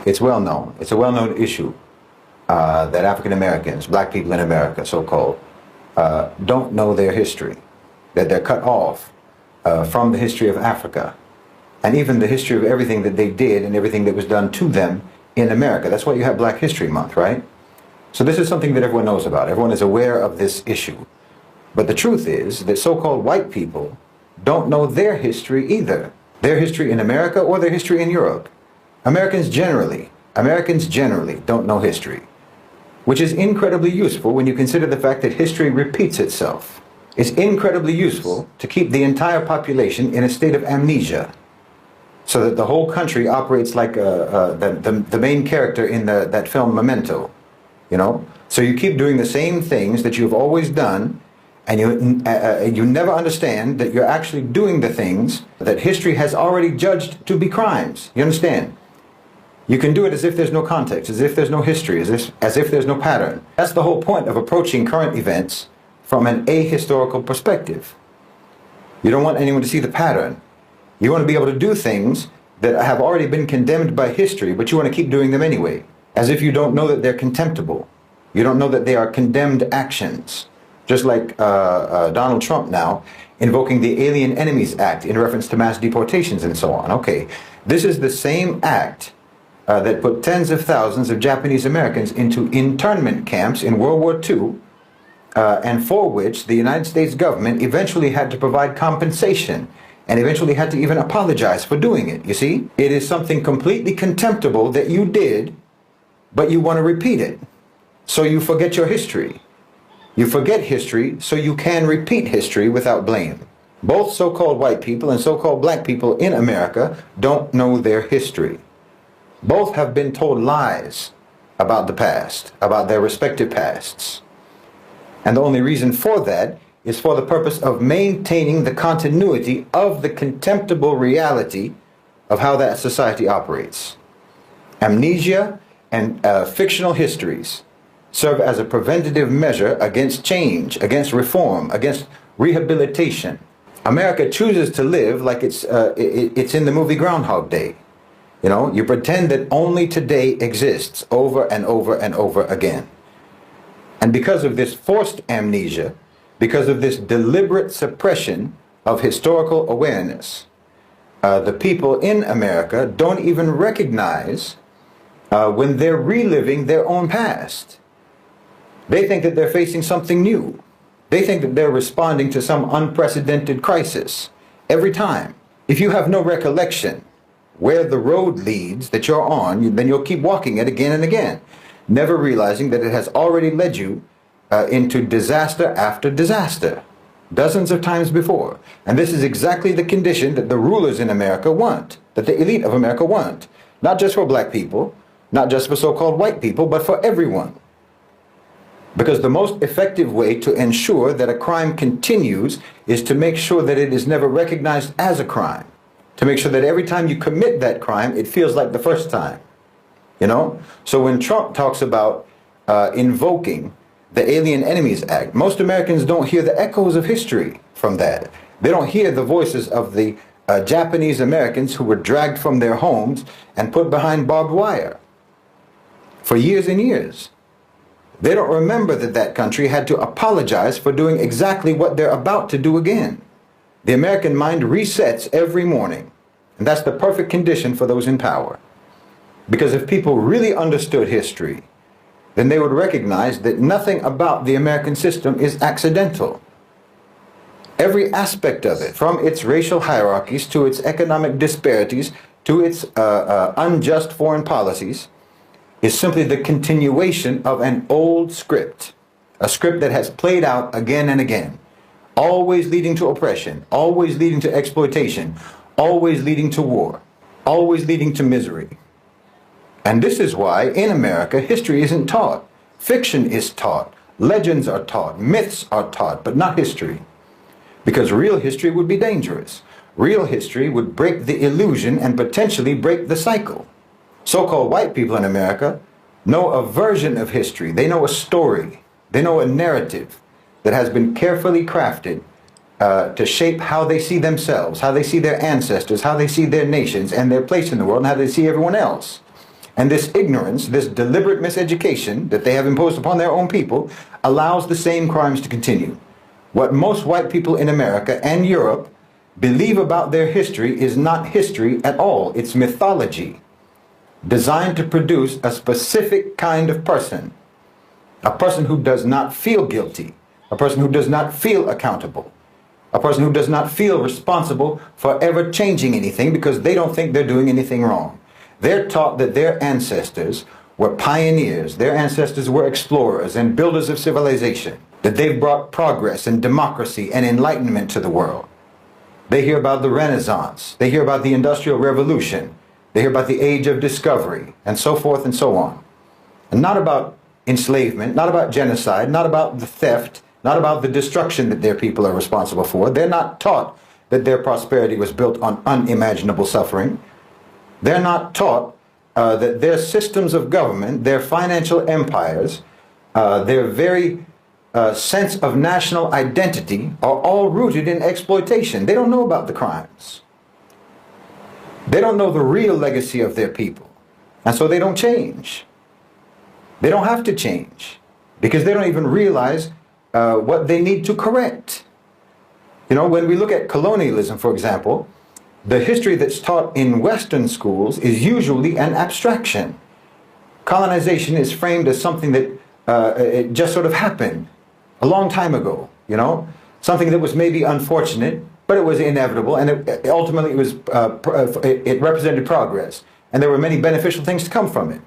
It's well known. It's a well-known issue that African Americans, black people in America, so-called, don't know their history, that they're cut off from the history of Africa, and even the history of everything that they did and everything that was done to them in America. That's why you have Black History Month, right? So this is something that everyone knows about. Everyone is aware of this issue. But the truth is that so-called white people don't know their history either. Their history in America or their history in Europe. Americans generally don't know history, which is incredibly useful when you consider the fact that history repeats itself. It's incredibly useful to keep the entire population in a state of amnesia, so that the whole country operates like the main character in that film Memento, you know? So you keep doing the same things that you've always done, and you never understand that you're actually doing the things that history has already judged to be crimes. You understand? You can do it as if there's no context, as if there's no history, as if there's no pattern. That's the whole point of approaching current events from an ahistorical perspective. You don't want anyone to see the pattern. You want to be able to do things that have already been condemned by history, but you want to keep doing them anyway, as if you don't know that they're contemptible. You don't know that they are condemned actions. Just like Donald Trump now invoking the Alien Enemies Act in reference to mass deportations and so on. Okay, this is the same act that put tens of thousands of Japanese Americans into internment camps in World War II, and for which the United States government eventually had to provide compensation and eventually had to even apologize for doing it. You see, it is something completely contemptible that you did, but you want to repeat it. So you forget your history. You forget history so you can repeat history without blame. Both so-called white people and so-called black people in America don't know their history. Both have been told lies about the past, about their respective pasts. And the only reason for that is for the purpose of maintaining the continuity of the contemptible reality of how that society operates. Amnesia and fictional histories serve as a preventative measure against change, against reform, against rehabilitation. America chooses to live like it's in the movie Groundhog Day. You know, you pretend that only today exists over and over and over again. And because of this forced amnesia, because of this deliberate suppression of historical awareness, the people in America don't even recognize when they're reliving their own past. They think that they're facing something new. They think that they're responding to some unprecedented crisis every time. If you have no recollection where the road leads that you're on, then you'll keep walking it again and again, never realizing that it has already led you into disaster after disaster, dozens of times before. And this is exactly the condition that the rulers in America want, that the elite of America want, not just for black people, not just for so-called white people, but for everyone. Because the most effective way to ensure that a crime continues is to make sure that it is never recognized as a crime. To make sure that every time you commit that crime, it feels like the first time. You know? So when Trump talks about invoking the Alien Enemies Act, most Americans don't hear the echoes of history from that. They don't hear the voices of the Japanese Americans who were dragged from their homes and put behind barbed wire for years and years. They don't remember that that country had to apologize for doing exactly what they're about to do again. The American mind resets every morning, and that's the perfect condition for those in power. Because if people really understood history, then they would recognize that nothing about the American system is accidental. Every aspect of it, from its racial hierarchies to its economic disparities to its unjust foreign policies, is simply the continuation of an old script, a script that has played out again and again, always leading to oppression, always leading to exploitation, always leading to war, always leading to misery. And this is why in America history isn't taught. Fiction is taught, legends are taught, myths are taught, but not history. Because real history would be dangerous. Real history would break the illusion and potentially break the cycle. So-called white people in America know a version of history. They know a story. They know a narrative that has been carefully crafted to shape how they see themselves, how they see their ancestors, how they see their nations and their place in the world, and how they see everyone else. And this ignorance, this deliberate miseducation that they have imposed upon their own people, allows the same crimes to continue. What most white people in America and Europe believe about their history is not history at all. It's mythology, designed to produce a specific kind of person. A person who does not feel guilty, a person who does not feel accountable, a person who does not feel responsible for ever changing anything because they don't think they're doing anything wrong. They're taught that their ancestors were pioneers, their ancestors were explorers and builders of civilization, that they've brought progress and democracy and enlightenment to the world. They hear about the Renaissance, they hear about the Industrial Revolution, they hear about the Age of Discovery, and so forth and so on. And not about enslavement, not about genocide, not about the theft, not about the destruction that their people are responsible for. They're not taught that their prosperity was built on unimaginable suffering. They're not taught that their systems of government, their financial empires, their very sense of national identity are all rooted in exploitation. They don't know about the crimes. They don't know the real legacy of their people. And so they don't change. They don't have to change because they don't even realize what they need to correct. You know, when we look at colonialism, for example, the history that's taught in Western schools is usually an abstraction. Colonization is framed as something that it just sort of happened a long time ago, you know, something that was maybe unfortunate, but it was inevitable, and ultimately it represented progress, and there were many beneficial things to come from it.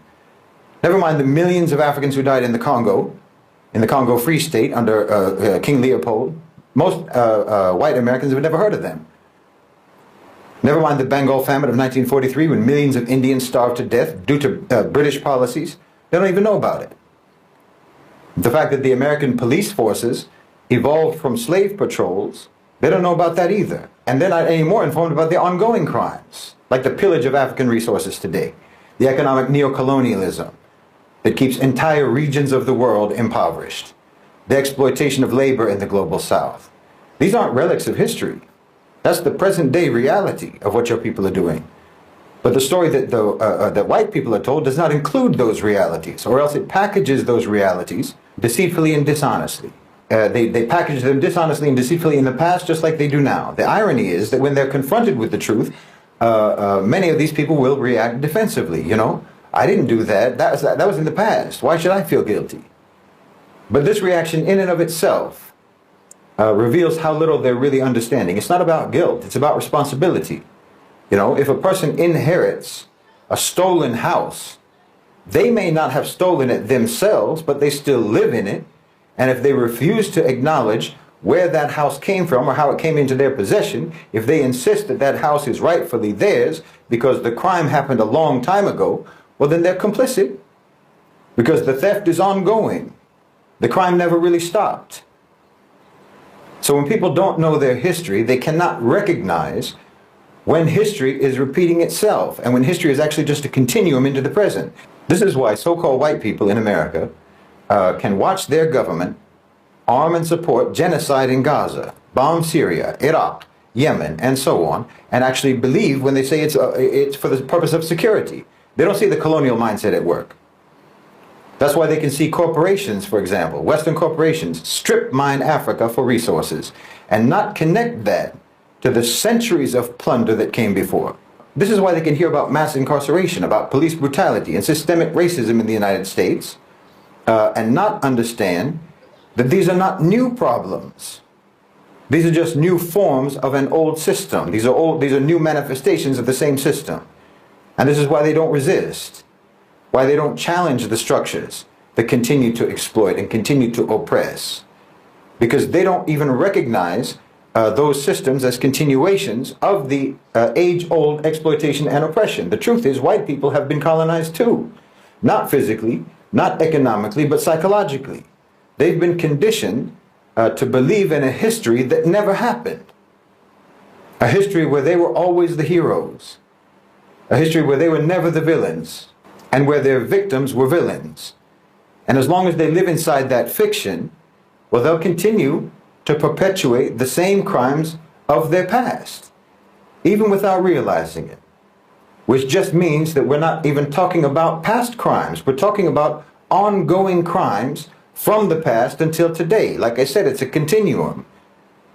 Never mind the millions of Africans who died in the Congo Free State under King Leopold. Most white Americans have never heard of them. Never mind the Bengal famine of 1943 when millions of Indians starved to death due to British policies. They don't even know about it. The fact that the American police forces evolved from slave patrols, they don't know about that either. And they're not any more informed about the ongoing crimes, like the pillage of African resources today, the economic neocolonialism that keeps entire regions of the world impoverished, the exploitation of labor in the global South. These aren't relics of history. That's the present day reality of what your people are doing. But the story that that white people are told does not include those realities, or else it packages those realities deceitfully and dishonestly. They package them dishonestly and deceitfully in the past just like they do now. The irony is that when they're confronted with the truth, many of these people will react defensively. You know, I didn't do that. That was in the past. Why should I feel guilty? But this reaction in and of itself reveals how little they're really understanding. It's not about guilt. It's about responsibility. You know, if a person inherits a stolen house, they may not have stolen it themselves, but they still live in it. And if they refuse to acknowledge where that house came from or how it came into their possession, if they insist that that house is rightfully theirs because the crime happened a long time ago, well, then they're complicit because the theft is ongoing. The crime never really stopped. So when people don't know their history, they cannot recognize when history is repeating itself and when history is actually just a continuum into the present. This is why so-called white people in America can watch their government arm and support genocide in Gaza, bomb Syria, Iraq, Yemen, and so on, and actually believe when they say it's for the purpose of security. They don't see the colonial mindset at work. That's why they can see corporations, for example, Western corporations, strip mine Africa for resources and not connect that to the centuries of plunder that came before. This is why they can hear about mass incarceration, about police brutality and systemic racism in the United States, and not understand that these are not new problems. These are just new forms of an old system. These are new manifestations of the same system. And this is why they don't resist, why they don't challenge the structures that continue to exploit and continue to oppress, because they don't even recognize those systems as continuations of the age-old exploitation and oppression. The truth is, white people have been colonized too. Not physically, not economically, but psychologically. They've been conditioned to believe in a history that never happened. A history where they were always the heroes. A history where they were never the villains, and where their victims were villains. And as long as they live inside that fiction, well, they'll continue to perpetuate the same crimes of their past, even without realizing it. which just means that we're not even talking about past crimes. We're talking about ongoing crimes from the past until today. Like I said, it's a continuum.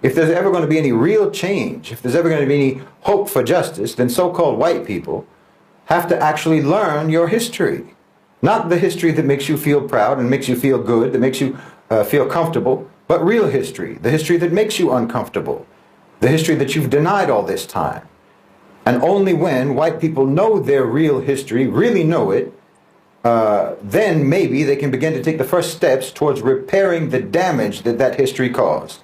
If there's ever going to be any real change, if there's ever going to be any hope for justice, then so-called white people have to actually learn your history. Not the history that makes you feel proud and makes you feel good, that makes you feel comfortable, but real history, the history that makes you uncomfortable, the history that you've denied all this time. And only when white people know their real history, really know it, then maybe they can begin to take the first steps towards repairing the damage that that history caused.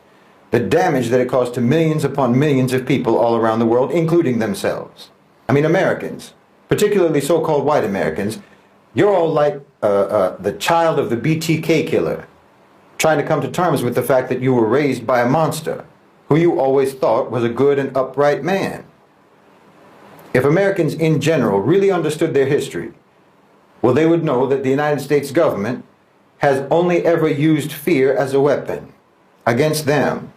The damage that it caused to millions upon millions of people all around the world, including themselves. I mean, Americans, particularly so-called white Americans, you're all like the child of the BTK killer, trying to come to terms with the fact that you were raised by a monster who you always thought was a good and upright man. If Americans in general really understood their history, well, they would know that the United States government has only ever used fear as a weapon against them.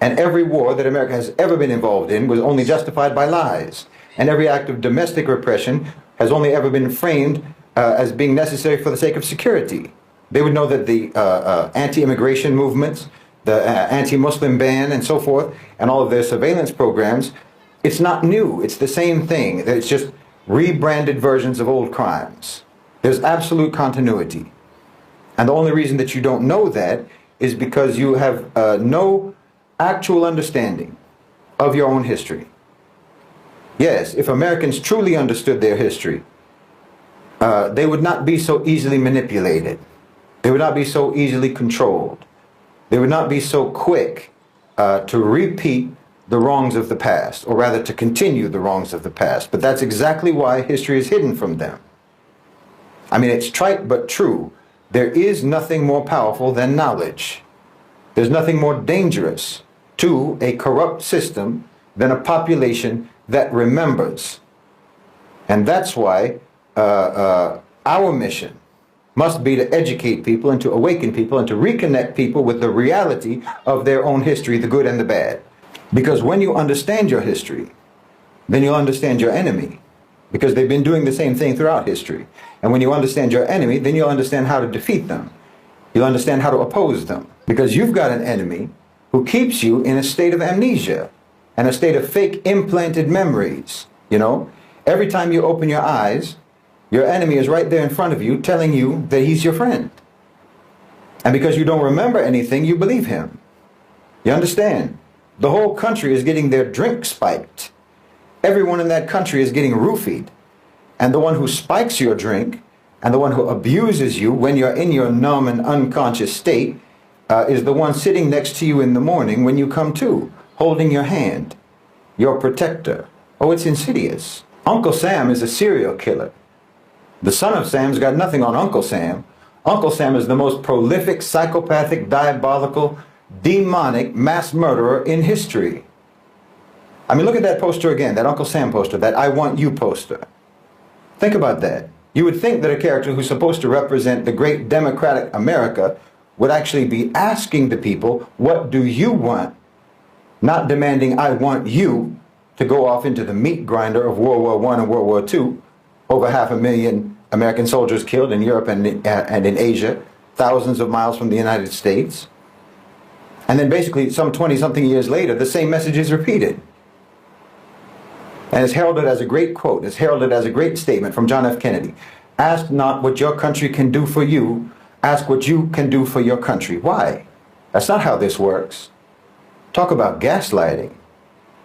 And every war that America has ever been involved in was only justified by lies. And every act of domestic repression has only ever been framed as being necessary for the sake of security. They would know that the anti-immigration movements, the anti-Muslim ban and so forth, and all of their surveillance programs, it's not new. It's the same thing. It's just rebranded versions of old crimes. There's absolute continuity. And the only reason that you don't know that is because you have no actual understanding of your own history. Yes, if Americans truly understood their history, they would not be so easily manipulated. They would not be so easily controlled. They would not be so quick to repeat the wrongs of the past, or rather to continue the wrongs of the past. But that's exactly why history is hidden from them. I mean, it's trite but true. There is nothing more powerful than knowledge. There's nothing more dangerous to a corrupt system than a population that remembers. And that's why our mission must be to educate people and to awaken people and to reconnect people with the reality of their own history, the good and the bad. Because when you understand your history, then you'll understand your enemy, because they've been doing the same thing throughout history. And when you understand your enemy, then you'll understand how to defeat them. You'll understand how to oppose them, because you've got an enemy who keeps you in a state of amnesia and a state of fake implanted memories. You know, every time you open your eyes, your enemy is right there in front of you telling you that he's your friend. And because you don't remember anything, you believe him. You understand? The whole country is getting their drink spiked. Everyone in that country is getting roofied. And the one who spikes your drink and the one who abuses you when you're in your numb and unconscious state is the one sitting next to you in the morning when you come to, holding your hand, your protector. Oh, it's insidious. Uncle Sam is a serial killer. The son of Sam's got nothing on Uncle Sam. Uncle Sam is the most prolific, psychopathic, diabolical, demonic mass murderer in history. I mean, look at that poster again, that Uncle Sam poster, that I Want You poster. Think about that. You would think that a character who's supposed to represent the great democratic America would actually be asking the people, what do you want? Not demanding, I want you to go off into the meat grinder of World War I and World War II. Over 500,000 American soldiers killed in Europe and in Asia, thousands of miles from the United States. And then basically some 20-something years later, the same message is repeated. And it's heralded as a great quote. It's heralded as a great statement from John F. Kennedy. Ask not what your country can do for you. Ask what you can do for your country. Why? That's not how this works. Talk about gaslighting.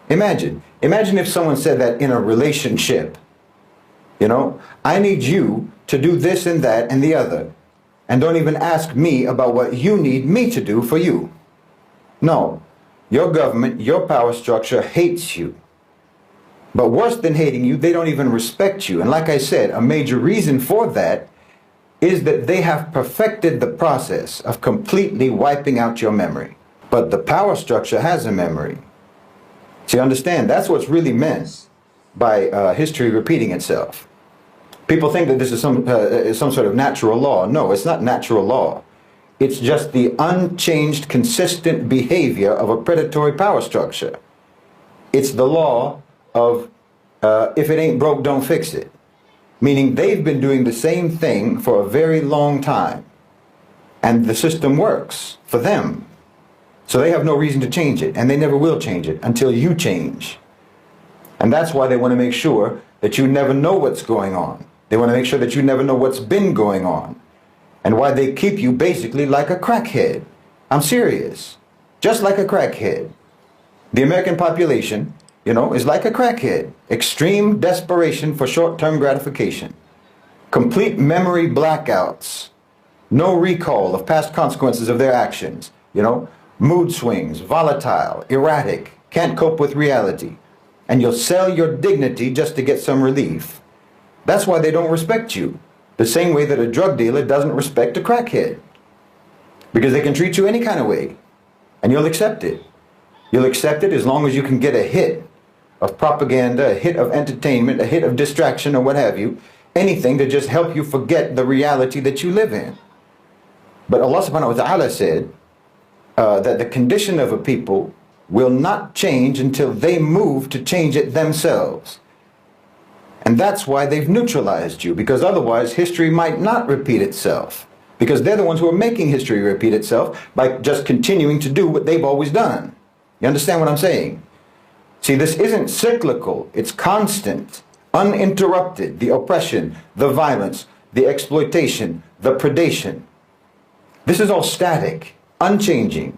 Imagine if someone said that in a relationship. You know, I need you to do this and that and the other. And don't even ask me about what you need me to do for you. No, your government, your power structure hates you. But worse than hating you, they don't even respect you. And like I said, a major reason for that is that they have perfected the process of completely wiping out your memory. But the power structure has a memory. So you understand, that's what's really meant by history repeating itself. People think that this is some sort of natural law. No, it's not natural law. It's just the unchanged, consistent behavior of a predatory power structure. It's the law of if it ain't broke, don't fix it. Meaning they've been doing the same thing for a very long time. And the system works for them. So they have no reason to change it. And they never will change it until you change. And that's why they want to make sure that you never know what's going on. They want to make sure that you never know what's been going on. And why they keep you basically like a crackhead. I'm serious. Just like a crackhead. The American population, you know, is like a crackhead. Extreme desperation for short-term gratification. Complete memory blackouts. No recall of past consequences of their actions. You know, mood swings, volatile, erratic, can't cope with reality. And you'll sell your dignity just to get some relief. That's why they don't respect you. The same way that a drug dealer doesn't respect a crackhead. Because they can treat you any kind of way. And you'll accept it. You'll accept it as long as you can get a hit of propaganda, a hit of entertainment, a hit of distraction, or what have you. Anything to just help you forget the reality that you live in. But Allah subhanahu wa ta'ala said that the condition of a people will not change until they move to change it themselves. And that's why they've neutralized you, because otherwise history might not repeat itself. Because they're the ones who are making history repeat itself by just continuing to do what they've always done. You understand what I'm saying? See, this isn't cyclical, it's constant, uninterrupted. The oppression, the violence, the exploitation, the predation. This is all static, unchanging.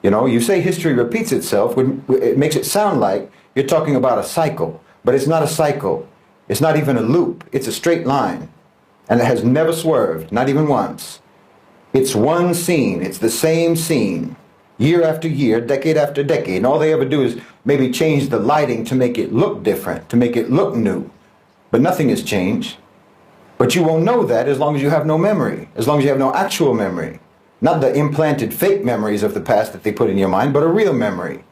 You know, you say history repeats itself, it makes it sound like you're talking about a cycle. But it's not a cycle. It's not even a loop. It's a straight line. And it has never swerved, not even once. It's one scene. It's the same scene. Year after year, decade after decade. And all they ever do is maybe change the lighting to make it look different, to make it look new. But nothing has changed. But you won't know that as long as you have no memory, as long as you have no actual memory. Not the implanted fake memories of the past that they put in your mind, but a real memory,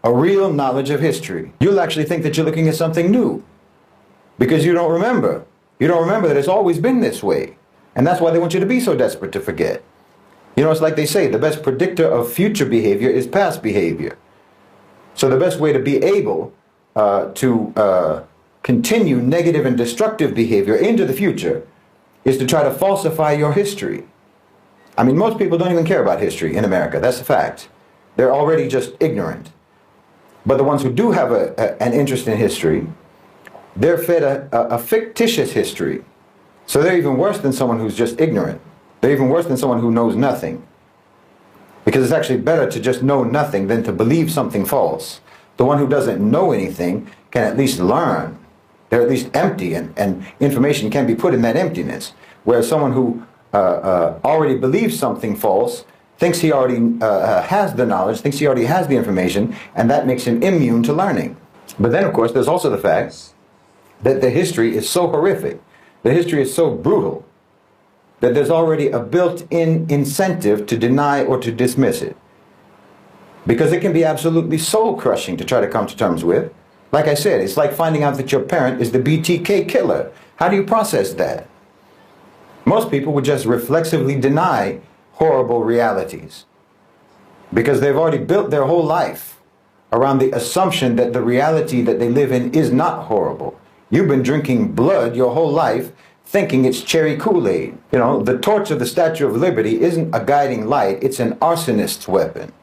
a real knowledge of history. You'll actually think that you're looking at something new because you don't remember. You don't remember that it's always been this way. And that's why they want you to be so desperate to forget. You know, it's like they say, the best predictor of future behavior is past behavior. So the best way to be able to continue negative and destructive behavior into the future is to try to falsify your history. I mean, most people don't even care about history in America. That's a fact. They're already just ignorant. But the ones who do have an interest in history, they're fed a fictitious history. So they're even worse than someone who's just ignorant. They're even worse than someone who knows nothing. Because it's actually better to just know nothing than to believe something false. The one who doesn't know anything can at least learn. They're at least empty, and information can be put in that emptiness. Whereas someone who already believes something false, thinks he already has the knowledge, thinks he already has the information, and that makes him immune to learning. But then, of course, there's also the fact that the history is so horrific, the history is so brutal, that there's already a built-in incentive to deny or to dismiss it. Because it can be absolutely soul-crushing to try to come to terms with. Like I said, it's like finding out that your parent is the BTK killer. How do you process that? Most people would just reflexively deny horrible realities because they've already built their whole life around the assumption that the reality that they live in is not horrible. You've been drinking blood your whole life thinking it's cherry Kool-Aid. You know, the torch of the Statue of Liberty isn't a guiding light, it's an arsonist's weapon.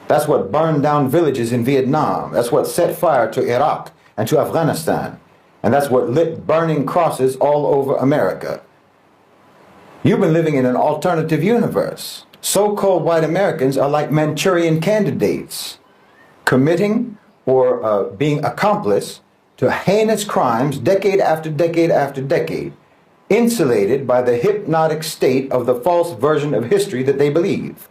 That's what burned down villages in Vietnam. That's what set fire to Iraq and to Afghanistan. And that's what lit burning crosses all over America. You've been living in an alternative universe. So-called white Americans are like Manchurian candidates, committing or being accomplice to heinous crimes decade after decade after decade, insulated by the hypnotic state of the false version of history that they believe.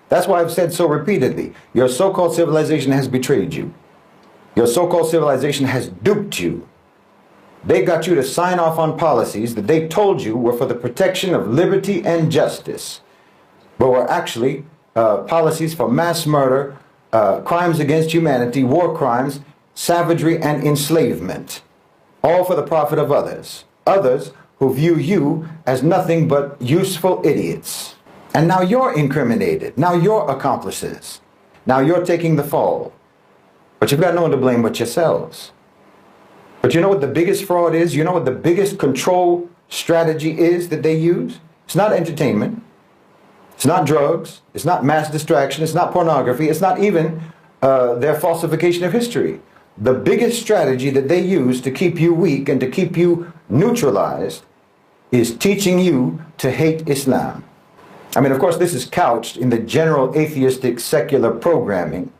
That's why I've said so repeatedly, your so-called civilization has betrayed you. Your so-called civilization has duped you. They got you to sign off on policies that they told you were for the protection of liberty and justice, but were actually policies for mass murder, crimes against humanity, war crimes, savagery, and enslavement, all for the profit of others. Others who view you as nothing but useful idiots. And now you're incriminated. Now you're accomplices. Now you're taking the fall. But you've got no one to blame but yourselves. But you know what the biggest fraud is? You know what the biggest control strategy is that they use? It's not entertainment. It's not drugs. It's not mass distraction. It's not pornography. It's not even their falsification of history. The biggest strategy that they use to keep you weak and to keep you neutralized is teaching you to hate Islam. I mean, of course, this is couched in the general atheistic secular programming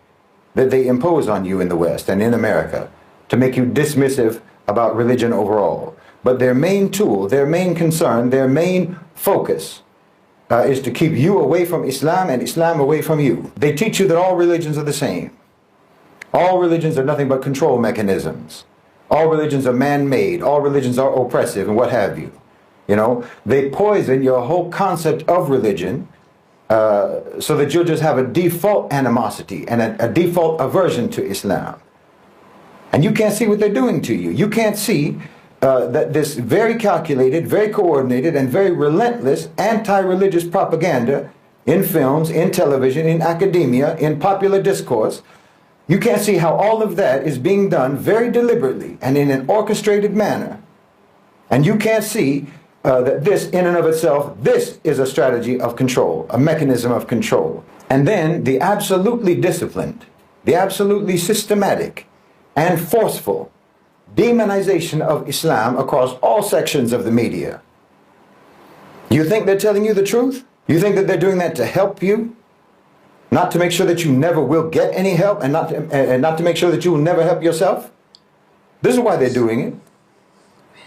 that they impose on you in the West and in America to make you dismissive about religion overall. But their main tool, their main concern, their main focus is to keep you away from Islam and Islam away from you. They teach you that all religions are the same. All religions are nothing but control mechanisms. All religions are man-made. All religions are oppressive and what have you. You know, they poison your whole concept of religion so that you'll just have a default animosity and a default aversion to Islam. And you can't see what they're doing to you. You can't see that this very calculated, very coordinated, and very relentless anti-religious propaganda in films, in television, in academia, in popular discourse, you can't see how all of that is being done very deliberately and in an orchestrated manner. And you can't see that this in and of itself, this is a strategy of control, a mechanism of control. And then the absolutely disciplined, the absolutely systematic and forceful demonization of Islam across all sections of the media. You think they're telling you the truth? You think that they're doing that to help you? Not to make sure that you never will get any help and not to make sure that you will never help yourself? This is why they're doing it.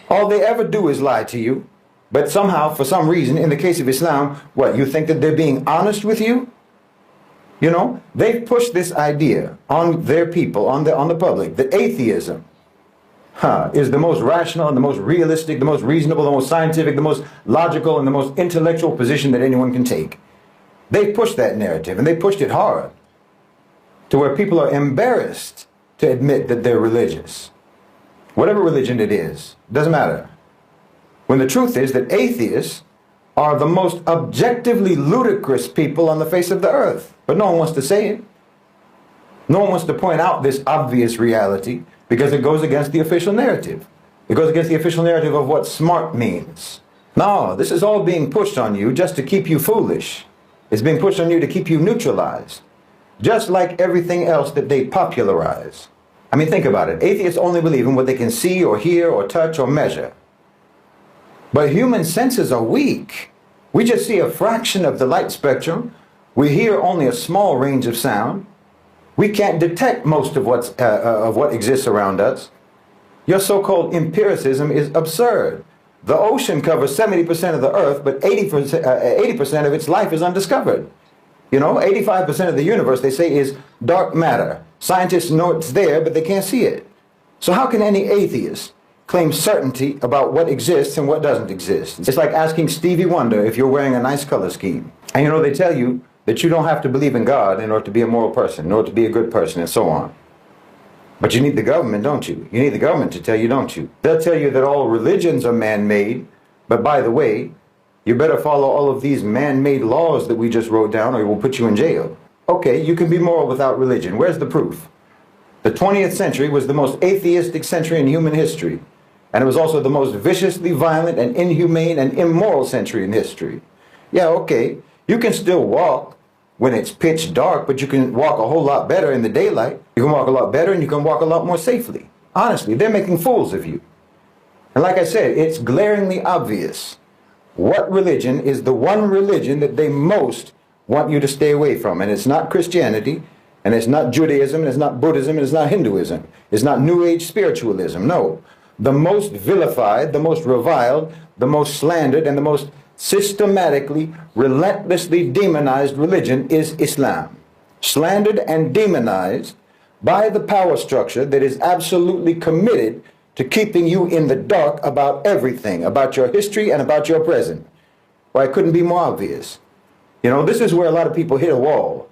All they ever do is lie to you. But somehow, for some reason, in the case of Islam, what, you think that they're being honest with you? You know, they've pushed this idea on their people, on the public, that atheism is the most rational and the most realistic, the most reasonable, the most scientific, the most logical, and the most intellectual position that anyone can take. They've pushed that narrative, and they pushed it hard to where people are embarrassed to admit that they're religious. Whatever religion it is, doesn't matter. When the truth is that atheists are the most objectively ludicrous people on the face of the earth. But no one wants to say it. No one wants to point out this obvious reality because it goes against the official narrative. It goes against the official narrative of what smart means. No, this is all being pushed on you just to keep you foolish. It's being pushed on you to keep you neutralized. Just like everything else that they popularize. I mean, think about it. Atheists only believe in what they can see or hear or touch or measure. But human senses are weak. We just see a fraction of the light spectrum. We hear only a small range of sound. We can't detect most of what exists around us. Your so-called empiricism is absurd. The ocean covers 70% of the earth, but 80% of its life is undiscovered. You know, 85% of the universe, they say, is dark matter. Scientists know it's there, but they can't see it. So how can any atheist claim certainty about what exists and what doesn't exist? It's like asking Stevie Wonder if you're wearing a nice color scheme. And you know, they tell you that you don't have to believe in God in order to be a moral person, in order to be a good person, and so on. But you need the government, don't you? You need the government to tell you, don't you? They'll tell you that all religions are man-made, but by the way, you better follow all of these man-made laws that we just wrote down or we'll put you in jail. Okay, you can be moral without religion. Where's the proof? The 20th century was the most atheistic century in human history. And it was also the most viciously violent and inhumane and immoral century in history. Yeah, okay, you can still walk when it's pitch dark, but you can walk a whole lot better in the daylight. You can walk a lot better and you can walk a lot more safely. Honestly, they're making fools of you. And like I said, it's glaringly obvious what religion is the one religion that they most want you to stay away from. And it's not Christianity, and it's not Judaism, and it's not Buddhism, and it's not Hinduism. It's not New Age spiritualism, no. The most vilified, the most reviled, the most slandered, and the most systematically, relentlessly demonized religion is Islam. Slandered and demonized by the power structure that is absolutely committed to keeping you in the dark about everything, about your history and about your present. Why, it couldn't be more obvious. You know, this is where a lot of people hit a wall.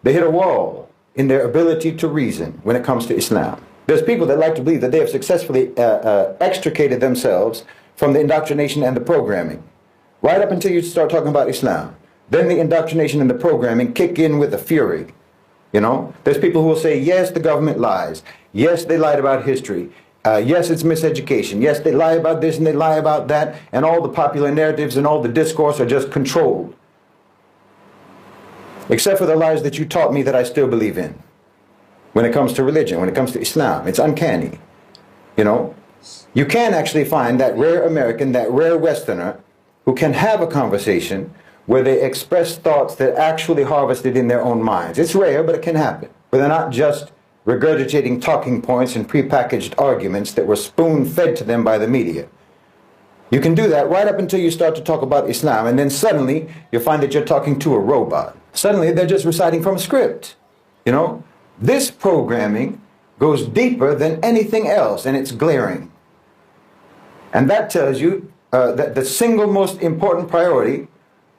They hit a wall in their ability to reason when it comes to Islam. There's people that like to believe that they have successfully extricated themselves from the indoctrination and the programming. Right up until you start talking about Islam. Then the indoctrination and the programming kick in with a fury. You know, there's people who will say, yes, the government lies. Yes, they lied about history. Yes, it's miseducation. Yes, they lie about this and they lie about that, and all the popular narratives and all the discourse are just controlled. Except for the lies that you taught me that I still believe in. When it comes to religion, when it comes to Islam, it's uncanny. You know, you can actually find that rare American, that rare Westerner, who can have a conversation where they express thoughts that actually harvested in their own minds. It's rare, but it can happen. Where they're not just regurgitating talking points and prepackaged arguments that were spoon-fed to them by the media. You can do that right up until you start to talk about Islam, and then suddenly you find that you're talking to a robot. Suddenly they're just reciting from a script. You know, this programming goes deeper than anything else, and it's glaring. And that tells you that the single most important priority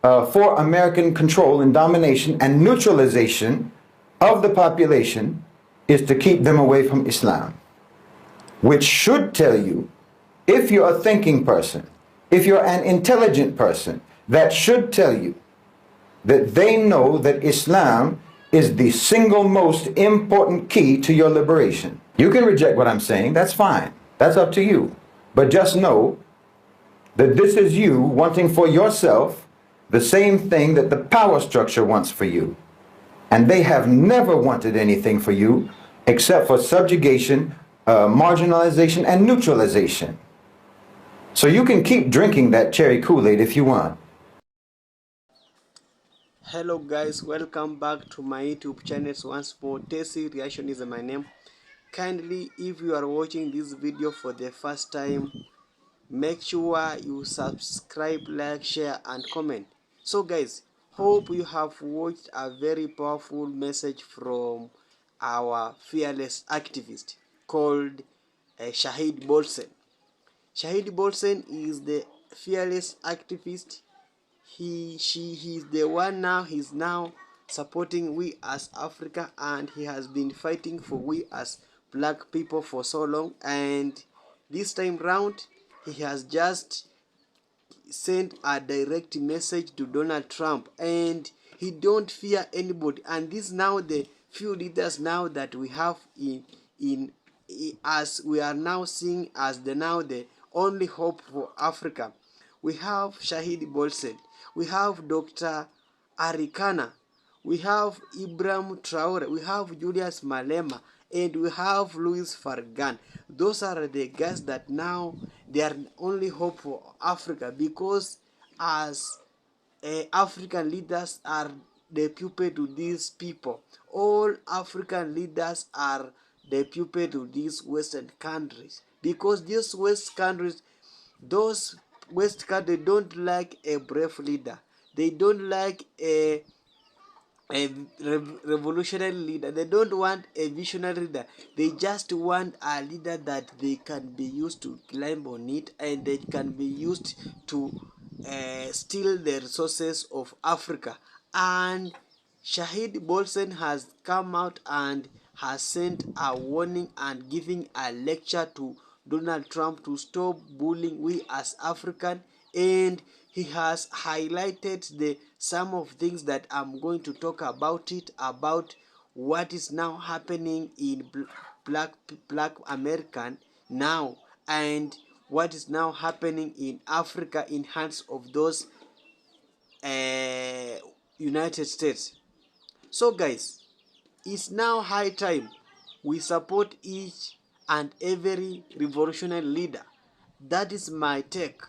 for American control and domination and neutralization of the population is to keep them away from Islam, which should tell you, if you're a thinking person, if you're an intelligent person, that should tell you that they know that Islam is the single most important key to your liberation. You can reject what I'm saying, that's fine. That's up to you. But just know that this is you wanting for yourself the same thing that the power structure wants for you. And they have never wanted anything for you except for subjugation, marginalization, and neutralization. So you can keep drinking that cherry Kool-Aid if you want. Hello guys, welcome back to my YouTube channel once more. Tesi Reaction is my name. Kindly, if you are watching this video for the first time, make sure you subscribe, like, share and comment. So guys, hope you have watched a very powerful message from our fearless activist called Shahid Bolsen. Shahid Bolsen is the fearless activist. He's the one now. He's now supporting we as Africa, and he has been fighting for we as black people for so long. And this time round, he has just sent a direct message to Donald Trump, and he don't fear anybody. And this now the few leaders now that we have in as we are now seeing as the only hope for Africa. We have Shahid Bolsen, we have Dr. Arikana, we have Ibrahim Traore, we have Julius Malema, and we have Louis Fargan. Those are the guys that now they are only hope for Africa, because as African leaders are the pupil to these people. All African leaders are the pupil to these Western countries, because these West countries, those West countries don't like a brave leader. They don't like a revolutionary leader. They don't want a visionary leader. They just want a leader that they can be used to climb on it, and they can be used to steal the resources of Africa. And Shahid Bolsen has come out and has sent a warning and giving a lecture to Donald Trump to stop bullying we as African, and he has highlighted the some of things that I'm going to talk about it, about what is now happening in black American now, and what is now happening in Africa in hands of those United States. So guys, it's now high time we support each and every revolutionary leader. That is my take.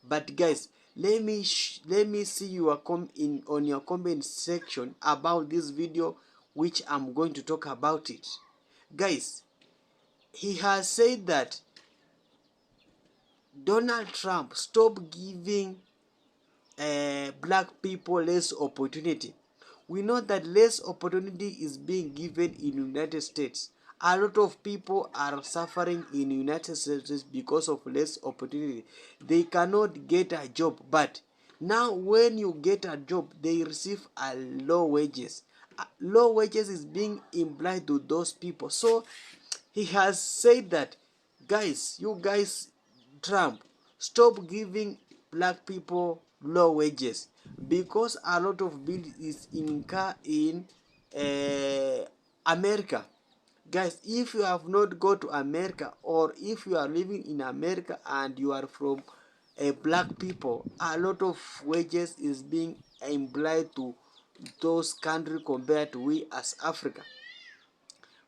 But guys, let me see your on your comment section about this video, which I'm going to talk about it. Guys, he has said that Donald Trump stop giving black people less opportunity. We know that less opportunity is being given in United States. A lot of people are suffering in United States because of less opportunity. They cannot get a job, but now when you get a job, they receive a low wages. Low wages is being implied to those people. So he has said that, guys, you guys, Trump, stop giving black people low wages, because a lot of bill is in America. Guys, if you have not go to America, or if you are living in America and you are from a black people, a lot of wages is being implied to those countries compared to we as Africa.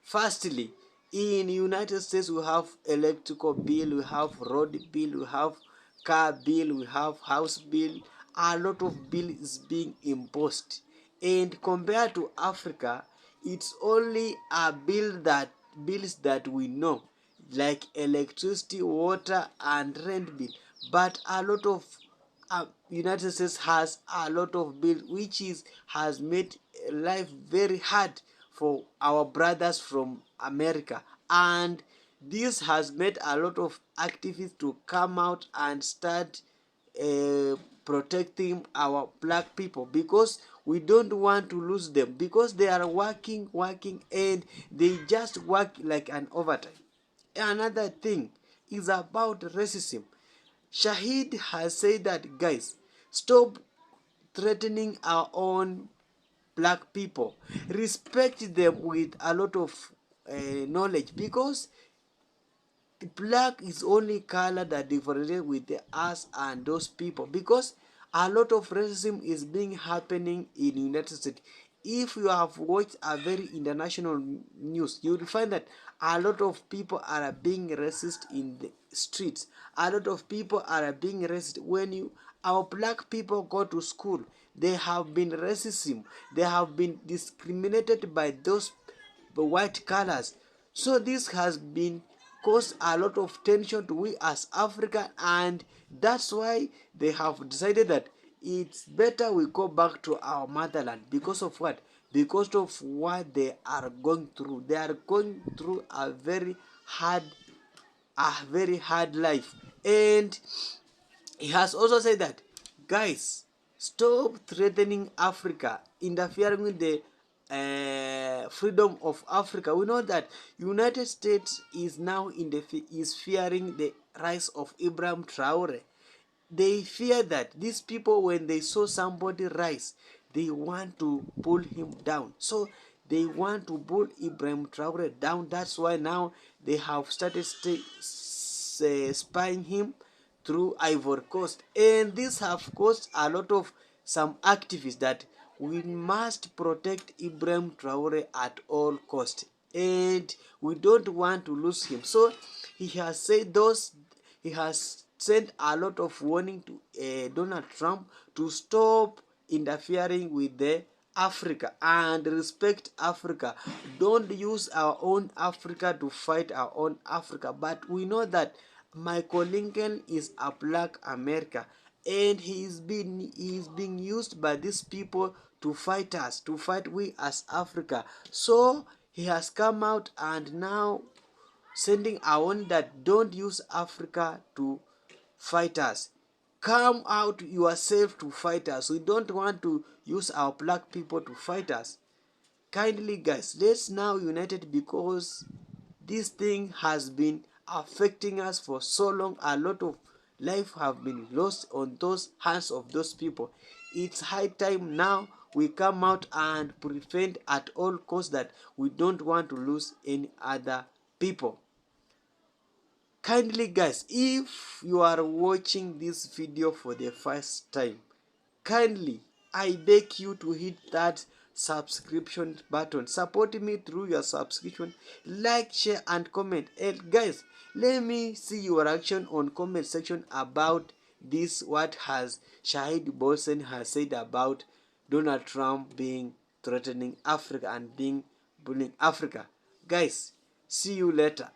Firstly, in United States we have electrical bill, we have road bill, we have car bill, we have house bill. A lot of bill is being imposed, and compared to Africa, it's only a bills that we know, like electricity, water, and rent bill. But a lot of United States has a lot of bill, which is has made life very hard for our brothers from America, and this has made a lot of activists to come out and start uh, protecting our black people, because we don't want to lose them, because they are working and they just work like an overtime. Another thing is about racism. Shahid has said that, guys, stop threatening our own black people, respect them with a lot of knowledge, because black is only color that differentiates with us and those people, because a lot of racism is being happening in United States. If you have watched a very international news, you will find that a lot of people are being racist in the streets. A lot of people are being racist when you our black people go to school. They have been racism, they have been discriminated by those white colors. So this has been caused a lot of tension to we as Africa, and that's why they have decided that it's better we go back to our motherland. Because of what? Because of what they are going through. They are going through a very hard life. And he has also said that, guys, stop threatening Africa, interfering with the freedom of Africa. We know that United States is now is fearing the rise of Ibrahim Traore. They fear that these people, when they saw somebody rise, they want to pull him down. So they want to pull Ibrahim Traore down. That's why now they have started spying him through Ivory Coast, and this have caused a lot of some activists that we must protect Ibrahim Traore at all cost, and we don't want to lose him. So he has sent a lot of warning to Donald Trump to stop interfering with the Africa and respect Africa. Don't use our own Africa to fight our own Africa. But we know that Michael Lincoln is a black America, and he's being used by these people to fight us, to fight we as Africa. So he has come out and now sending a warning that don't use Africa to fight us. Come out yourself to fight us. We don't want to use our black people to fight us. Kindly, guys, let's now united, because this thing has been affecting us for so long. A lot of life have been lost on those hands of those people. It's high time now we come out and prevent at all costs that we don't want to lose any other people. Kindly, guys, if you are watching this video for the first time, kindly, I beg you to hit that subscription button. Support me through your subscription, like, share, and comment. And guys, let me see your reaction on comment section about this, what has Shahid Bolsen has said about Donald Trump being threatening Africa and being bullying Africa. Guys, see you later.